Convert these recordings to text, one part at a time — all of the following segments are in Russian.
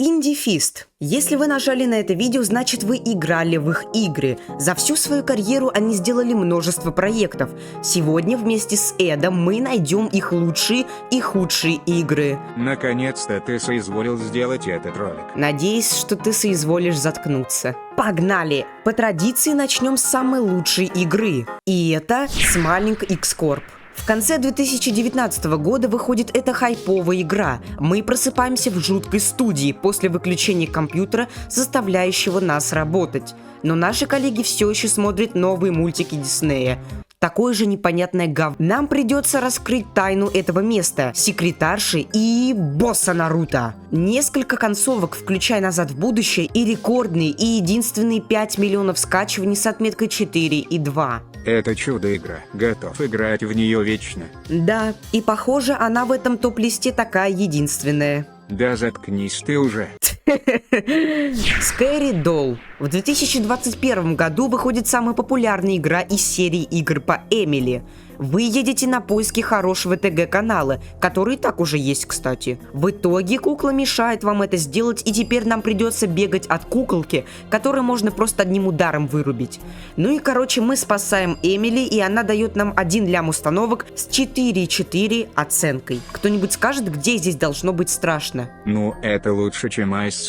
Indie Fist. Если вы нажали на это видео, значит вы играли в их игры. За всю свою карьеру они сделали множество проектов. Сегодня вместе с Эдом мы найдем их лучшие и худшие игры. Наконец-то ты соизволил сделать этот ролик. Надеюсь, что ты соизволишь заткнуться. Погнали! По традиции начнем с самой лучшей игры. И это Smiling X-Corp. В конце 2019 года выходит эта хайповая игра. Мы просыпаемся в жуткой студии после выключения компьютера, заставляющего нас работать. Но наши коллеги все еще смотрят новые мультики Диснея. Такое же непонятное говно. Нам придется раскрыть тайну этого места, секретарши и босса Наруто. Несколько концовок, включая «Назад в будущее», и рекордные, и единственные 5 миллионов скачиваний с отметкой 4 и 2. Это чудо-игра. Готов играть в нее вечно. Да, и похоже, она в этом топ-листе такая единственная. Да заткнись ты уже. Scary Doll. В 2021 году выходит самая популярная игра из серии игр по Эмили. Вы едете на поиски хорошего ТГ-канала, который и так уже есть, кстати. В итоге кукла мешает вам это сделать, и теперь нам придется бегать от куколки, которую можно просто одним ударом вырубить. Ну и короче, мы спасаем Эмили, и она дает нам 1 лям установок с 4,4 оценкой. Кто-нибудь скажет, где здесь должно быть страшно? Ну, это лучше, чем Ice.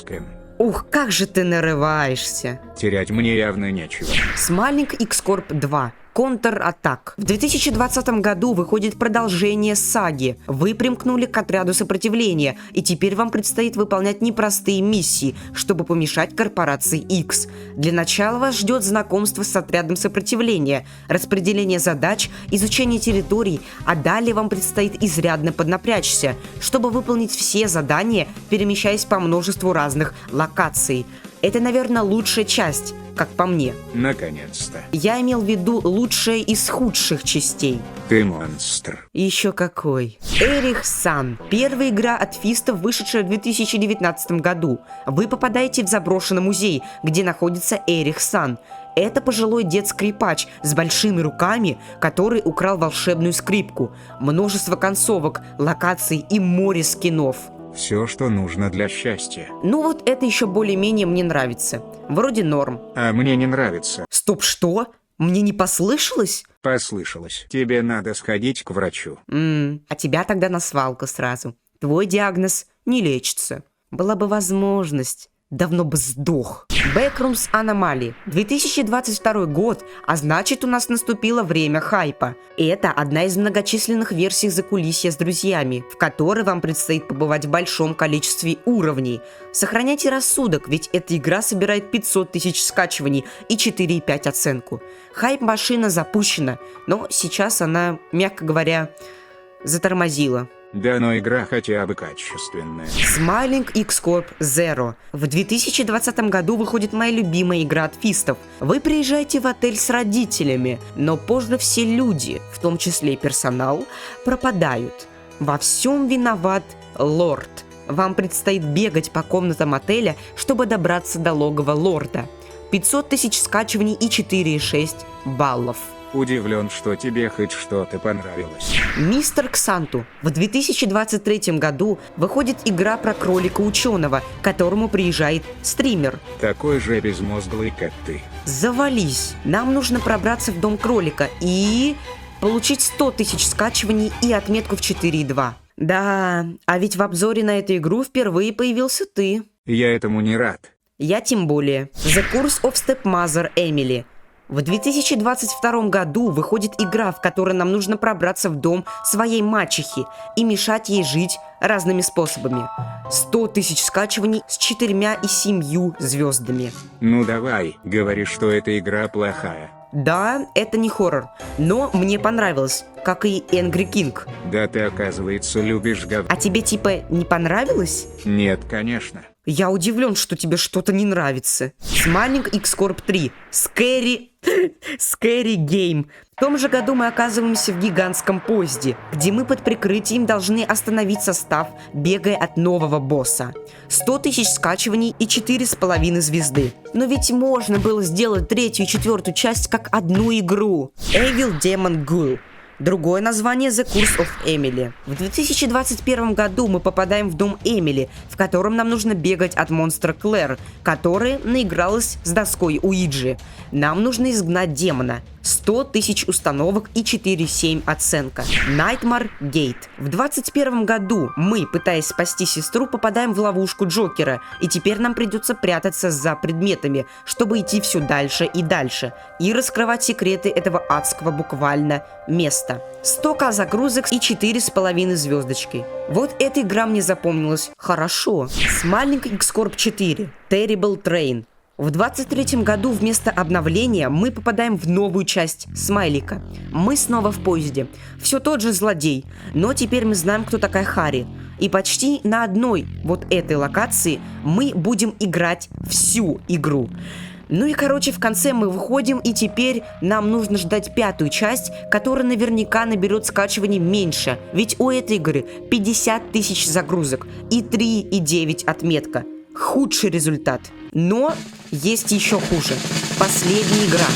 Ух, как же ты нарываешься. Терять мне явно нечего. Smiling X-Corp 2. Контр-атак. В 2020 году выходит продолжение саги. Вы примкнули к отряду сопротивления, и теперь вам предстоит выполнять непростые миссии, чтобы помешать корпорации X. Для начала вас ждет знакомство с отрядом сопротивления, распределение задач, изучение территорий, а далее вам предстоит изрядно поднапрячься, чтобы выполнить все задания, перемещаясь по множеству разных локаций. Это, наверное, лучшая часть, как по мне. Наконец-то. Я имел в виду лучшая из худших частей. Ты монстр. Еще какой. Эрих Сан. Первая игра от Фистов, вышедшая в 2019 году. Вы попадаете в заброшенный музей, где находится Эрих Сан. Это пожилой дед-скрипач с большими руками, который украл волшебную скрипку. Множество концовок, локаций и море скинов. Все, что нужно для счастья. Ну вот это еще более-менее мне нравится. Вроде норм. А мне не нравится. Стоп, что? Мне не послышалось? Послышалось. Тебе надо сходить к врачу. А тебя тогда на свалку сразу. Твой диагноз не лечится. Была бы возможность. Давно бы сдох. Backrooms Anomaly. 2022 год, а значит, у нас наступило время хайпа. Это одна из многочисленных версий закулисья с друзьями, в которой вам предстоит побывать в большом количестве уровней. Сохраняйте рассудок, ведь эта игра собирает 500 тысяч скачиваний и 4,5 оценку. Хайп-машина запущена, но сейчас она, мягко говоря, затормозила. Да, но игра хотя бы качественная. Smiling X-Corp Zero. В 2020 году выходит моя любимая игра от Фистов. Вы приезжаете в отель с родителями, но позже все люди, в том числе и персонал, пропадают. Во всем виноват лорд. Вам предстоит бегать по комнатам отеля, чтобы добраться до логова лорда. 500 тысяч скачиваний и 4,6 баллов. Удивлен, что тебе хоть что-то понравилось. Мистер Ксанту. В 2023 году выходит игра про кролика-ученого, к которому приезжает стример. Такой же безмозглый, как ты. Завались. Нам нужно пробраться в дом кролика и получить 100 тысяч скачиваний и отметку в 4,2. Да, а ведь в обзоре на эту игру впервые появился ты. Я этому не рад. Я тем более. The Curse of Stepmother Emily. В 2022 году выходит игра, в которой нам нужно пробраться в дом своей мачехи и мешать ей жить разными способами. 100 тысяч скачиваний с 4 и 7 звездами. Ну давай, говори, что эта игра плохая. Да, это не хоррор, но мне понравилось, как и Angry King. Да ты, оказывается, любишь А тебе типа не понравилось? Нет, конечно. Я удивлен, что тебе что-то не нравится. Smiling X-Corp 3. Scary Game. В том же году мы оказываемся в гигантском поезде, где мы под прикрытием должны остановить состав, бегая от нового босса. 100 тысяч скачиваний и 4,5 звезды. Но ведь можно было сделать 3-ю и 4-ю часть как одну игру. Evil Demon Ghoul. Другое название The Curse of Emily. В 2021 году мы попадаем в дом Эмили, в котором нам нужно бегать от монстра Клэр, которая наигралась с доской Уиджи. Нам нужно изгнать демона. 100 тысяч установок и 4,7 оценка. Nightmare Gate. В 2021 году мы, пытаясь спасти сестру, попадаем в ловушку Джокера, и теперь нам придется прятаться за предметами, чтобы идти все дальше и дальше, и раскрывать секреты этого адского буквально места. 100к загрузок и 4,5 звездочки. Вот эта игра мне запомнилась хорошо. Smiling X-Corp 4. Terrible Train. В 23 году вместо обновления мы попадаем в новую часть Смайлика. Мы снова в поезде. Все тот же злодей, но теперь мы знаем, кто такая Харри. И почти на одной вот этой локации мы будем играть всю игру. Ну и короче, в конце мы выходим, и теперь нам нужно ждать 5-ю часть, которая наверняка наберет скачиваний меньше. Ведь у этой игры 50 тысяч загрузок и 3,9 отметка. Худший результат. Но есть еще хуже. Последняя игра.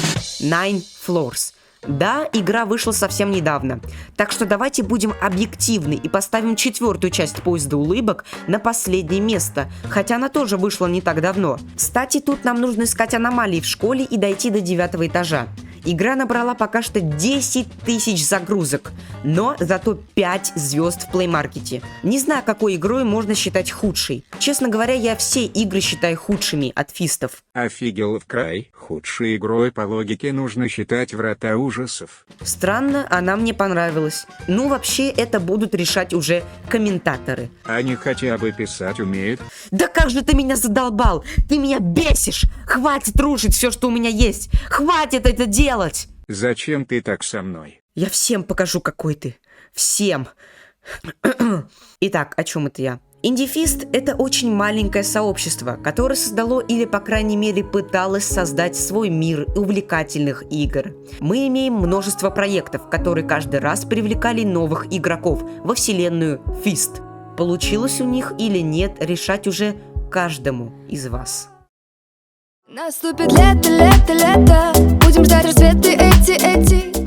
Nine Floors. Да, игра вышла совсем недавно. Так что давайте будем объективны и поставим 4-ю часть поезда улыбок на последнее место. Хотя она тоже вышла не так давно. Кстати, тут нам нужно искать аномалии в школе и дойти до 9-го этажа. Игра набрала пока что 10 тысяч загрузок, но зато 5 звезд в Play Market. Не знаю, какой игрой можно считать худшей. Честно говоря, я все игры считаю худшими от фистов. Офигел в край. Худшей игрой по логике нужно считать Врата ужасов. Странно, она мне понравилась. Ну, вообще, это будут решать уже комментаторы. Они хотя бы писать умеют. Да как же ты меня задолбал! Ты меня бесишь! Хватит рушить все, что у меня есть! Хватит это делать! Зачем ты так со мной? Я всем покажу, какой ты. Всем. Итак, о чем это я? Инди-фист – это очень маленькое сообщество, которое создало или, по крайней мере, пыталось создать свой мир увлекательных игр. Мы имеем множество проектов, которые каждый раз привлекали новых игроков во вселенную Фист. Получилось у них или нет, решать уже каждому из вас. Наступит лето, лето, лето. Будем ждать рассветы эти.